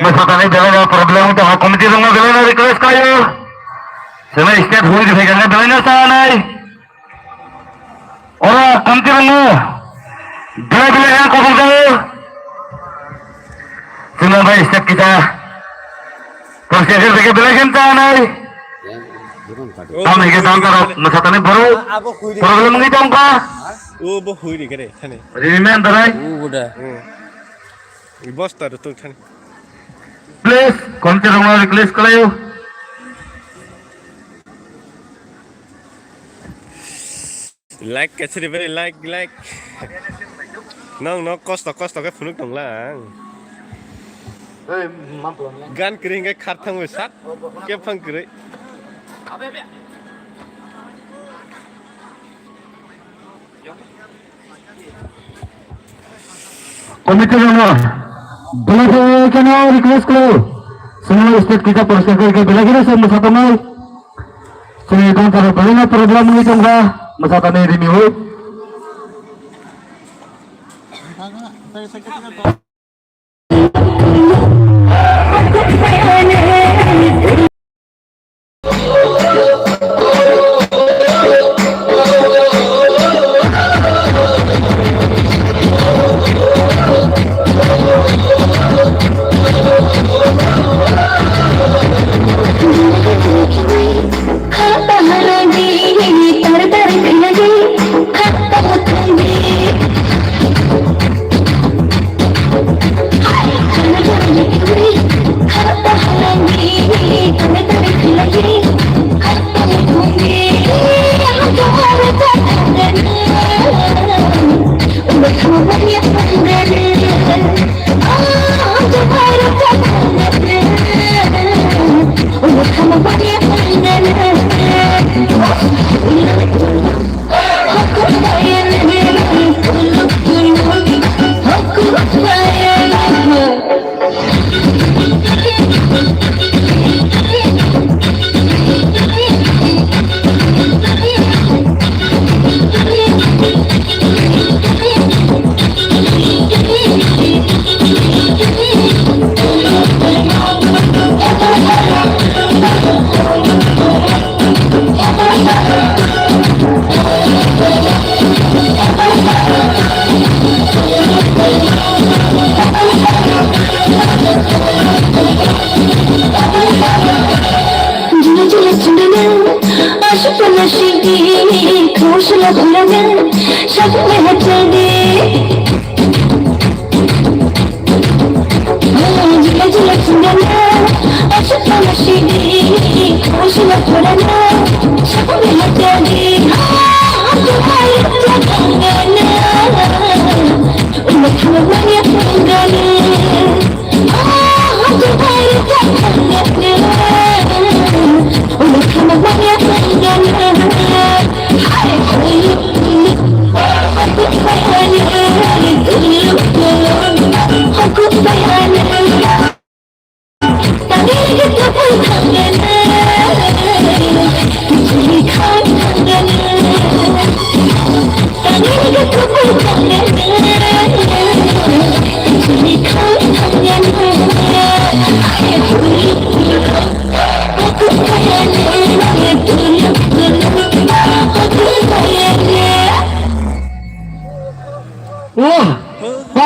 Masukkan jalan problem untuk komite dengan jalan request kayu. Sama setiap hari dipegang jalan sana. Orang komite dengan jalan yang kau tahu. Semua baik setiap kita. Proses kita jalan sana. Kami kita antara masukkan baru problem ini tangka. Oh, boh hui ni kene, kene. Ini antara. Udah. Bos taruh tu kene. Please, komite dengan request kayu. Like kasi very like. Nang costa ke punuk dong lang. Gan kering ke kartang besar, ke pang kering. Komite dengan boleh kena request kayu. Semua state kita proses kerja belajar sama satu mal. Saya kan kalau banyak problem ini tangga. Masukkan ini minggu.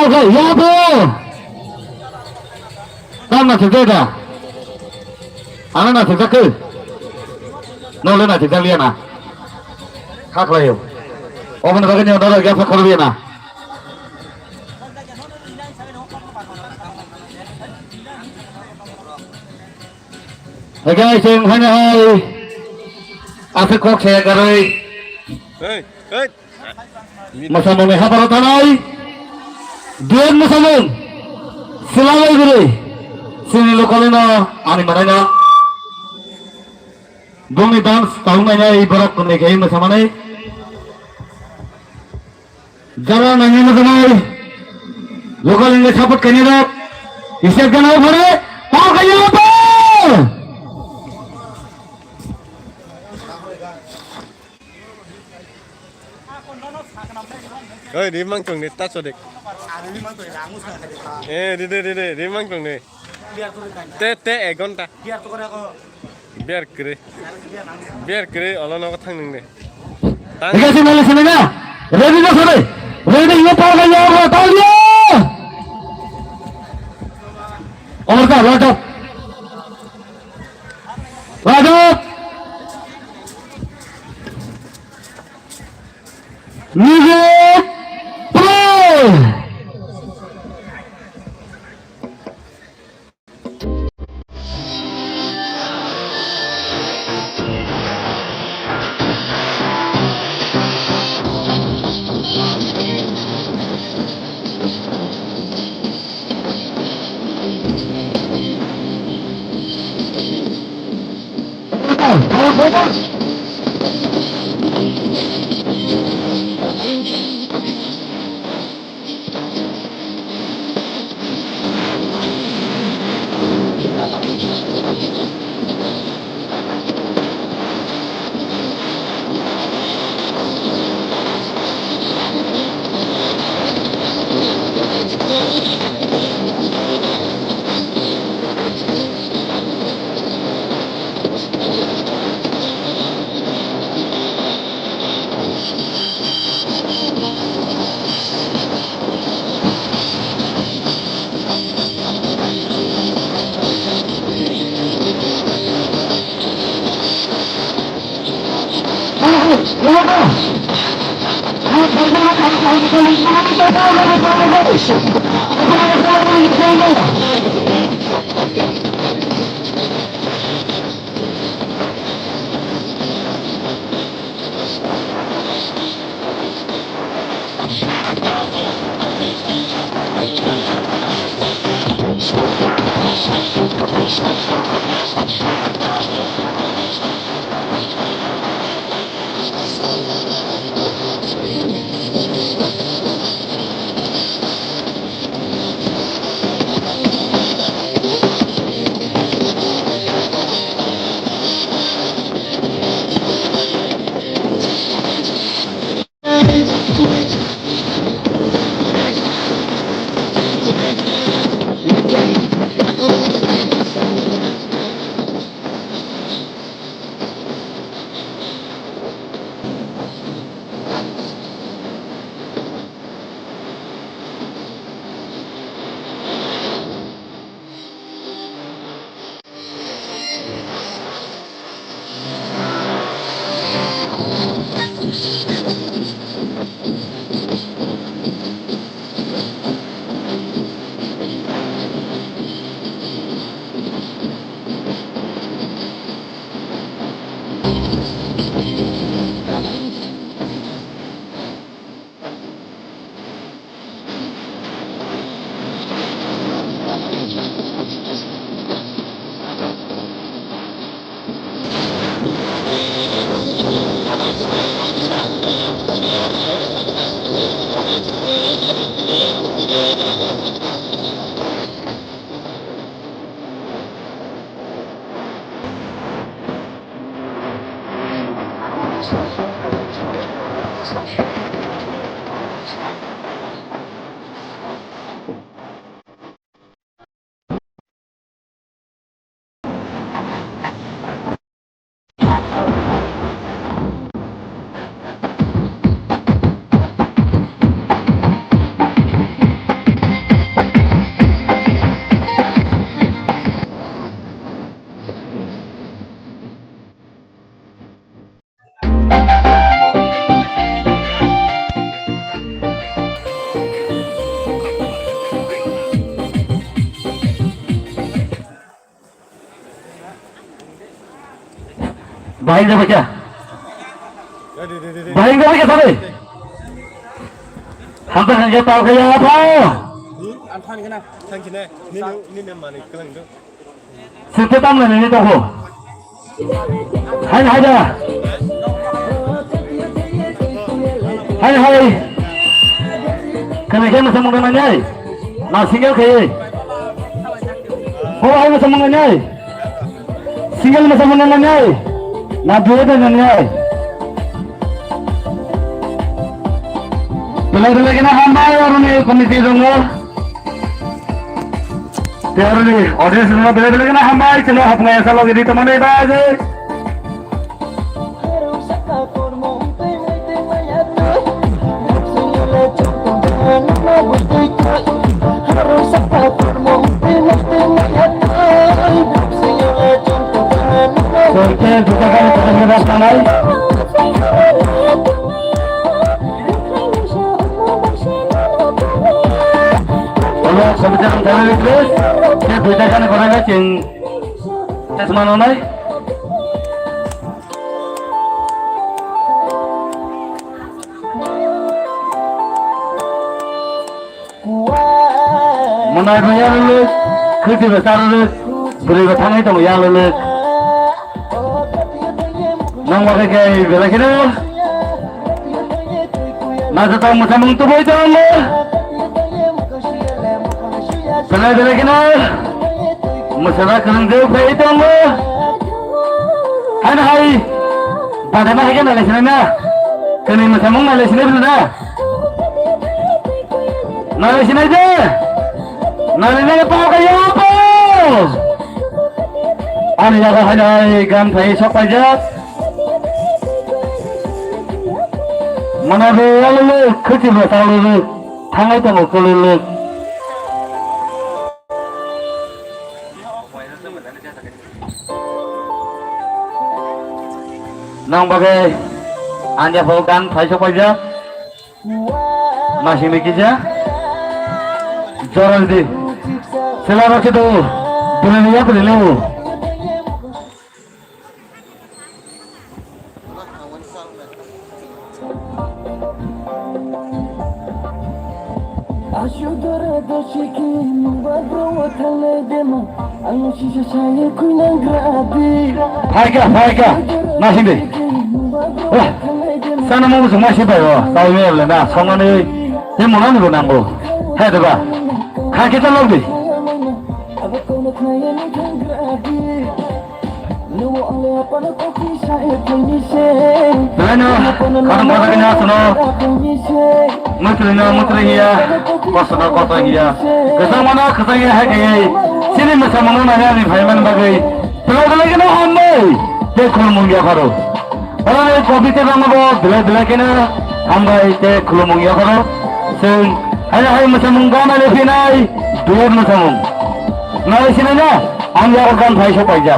Okay, ya po. Tama sa data. Ano na sa ke? No le na sa liya na. Kaklayo. O man ba ganyan dala gapa korbiya na. Hey guys, yung hanay. Asa kok saya garoy. Hey, hey. Masama may haparotanay. Diyan masamon. Silalay gure. Sini lokal na ani manay na. Doni dance tahun na ibarat kunay kayo masama na. Jara nanya masamay. Lokal nga sapot kanina. Isip ka na pare. Pao kayo pa. Ơi đi mang tuần đi tắt số địch. Đi mang tuần đi. Te con ta. Biar kere Allah nak thang neng ni. Ika sini le sini na. Ready na sore. Ready ye pao kayo pa tao dia. Or ka laptop. Laptop. Music. Baik dah baca. Deh. Baik dah baca sampai. Hampir saja tahu kayak apa. An than cái nào? Than cái này. Nên mà này cái này. Setelah mana ini tahu. Hai dah. Hai. Kenapa masa mengenai? Nah single kayak. Oh, masa mengenai. Single masa mengenai. Nah dua dah mengenai. Bila kena hambai orang ni komisi donggo. Tiada ni audience semua bila kena hambai celo hap ngai asal lagi di teman ni dah je. Sorte kita kan kita sanai. Kalau kebetulan kami terus, saya beritakan kepada kacing. Saya semua nonai. Menai banyak lulus, kerja besar lulus, beri bertangan itu banyak lulus. Nang wakai bela kira, masa tahu masa mengutuk itu Allah. Bela kira, masalah kerang jauh itu Allah. Hai, pada mana kan ada sini na? Kini masa mung ada sini belum na? Nala sini aja. Nala ni apa kaya apa? Ani jaga hadai gan thai sok aja. Mana dia lalu kerja besar lalu, tangai tu mukul lalu. Nang bagai anja fogan thaisok paija masing likija joral di selaro kitu dunia berilu Haika, masing deh. Wah, sana mau semua sih bayo, tahu ya lena, sama nih, ini mana nih nanggo, hei coba, kita lagi. Mana, kamu mau kena sono, mutri hiya, kota hiya, kesamana hiya hei, sini macam mana nih, Faiman bagai, kalau lagi nih hamil, dekul mungkin karo. Orang kopi teh nama bo, bila kena, hamba itu kulumung ya karo, sing, hai macam mungkin ada finai, dua macam mung, nai sini na, anda akan Thai shop aja.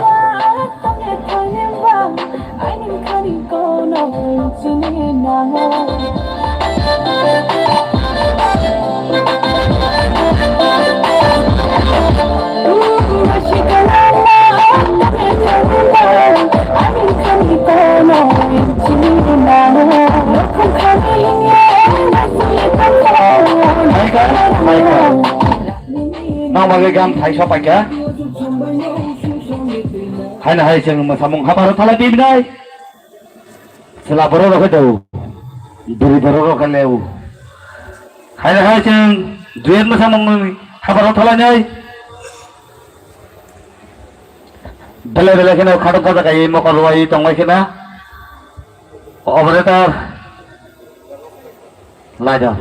Nang bagai gam Thai shop aja. Hai sing samung habar thala bimnai. Sela boro ro kedau. Duri boro ro kaleu. Hai sing duet samung habar thala nyai. Bela kena khadok kata kai mo kalwai tongwai kena. Operator lajar.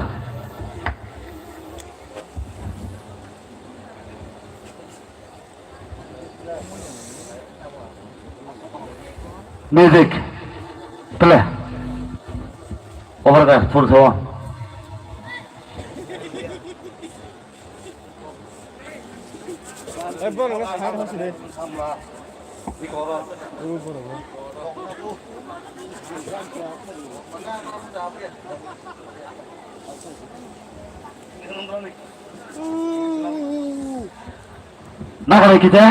Music play over there full sound nah kalau kita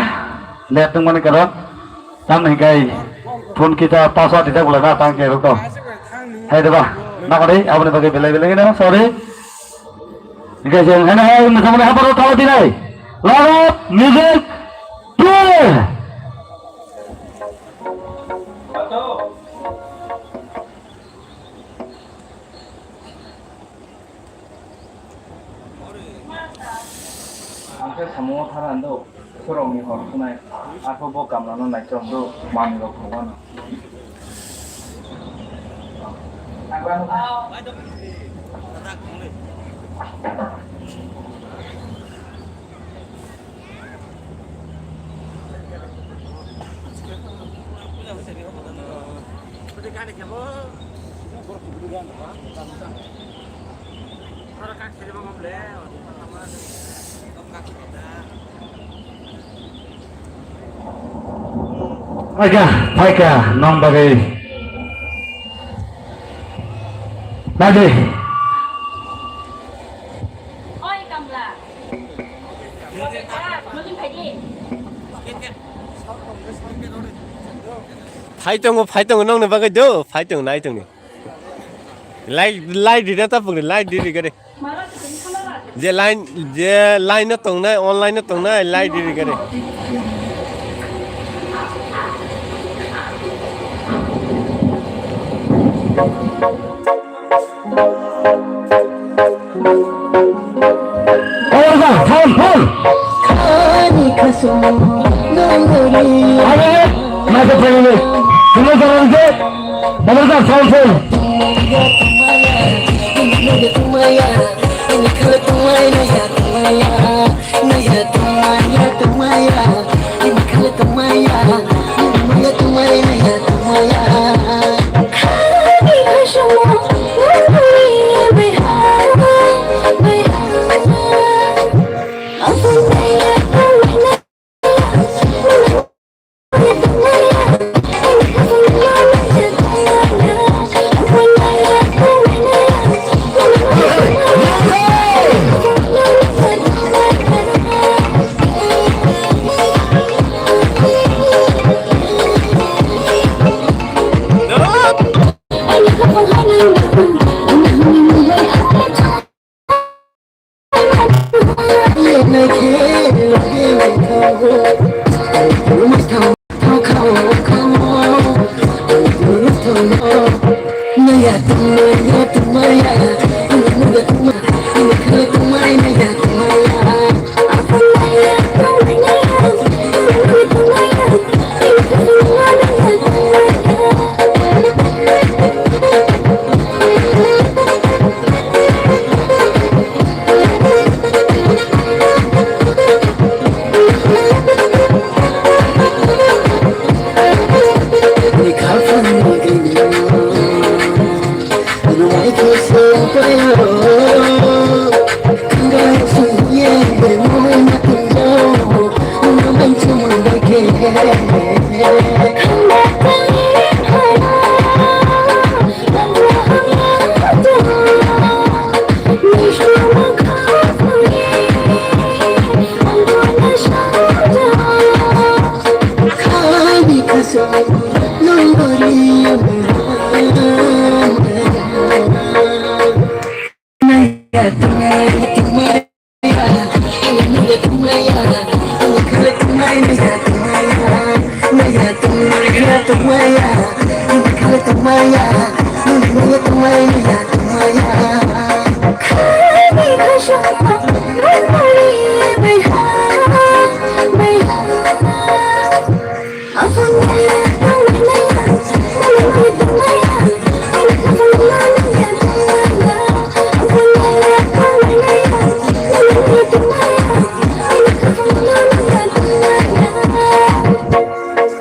lihat teman kerap kami kai phone kita password tidak boleh datang ke ruko. Hai deba, nak ada? Apa ni bagai bela ni? Sorry. Jika yang hai macam mana apa tahu tidak? Lalu music play. Angkat semua orang tu. Kurang ni orang tunai, aku bukan orang naik contoh mana kau kawan. Baiklah, nong bagai. Lagi. Oi, Kamla. Mungkin pergi. 파이팅 너는 바가 줘. 파이팅 나이팅. 라이 디다 딱 보네. 라이 디리 그래. 제 라인에 동네 온라인에 동네 라이 디리 그래. Masuk ini, semua jalan ke, pemirsa soundful. Nobody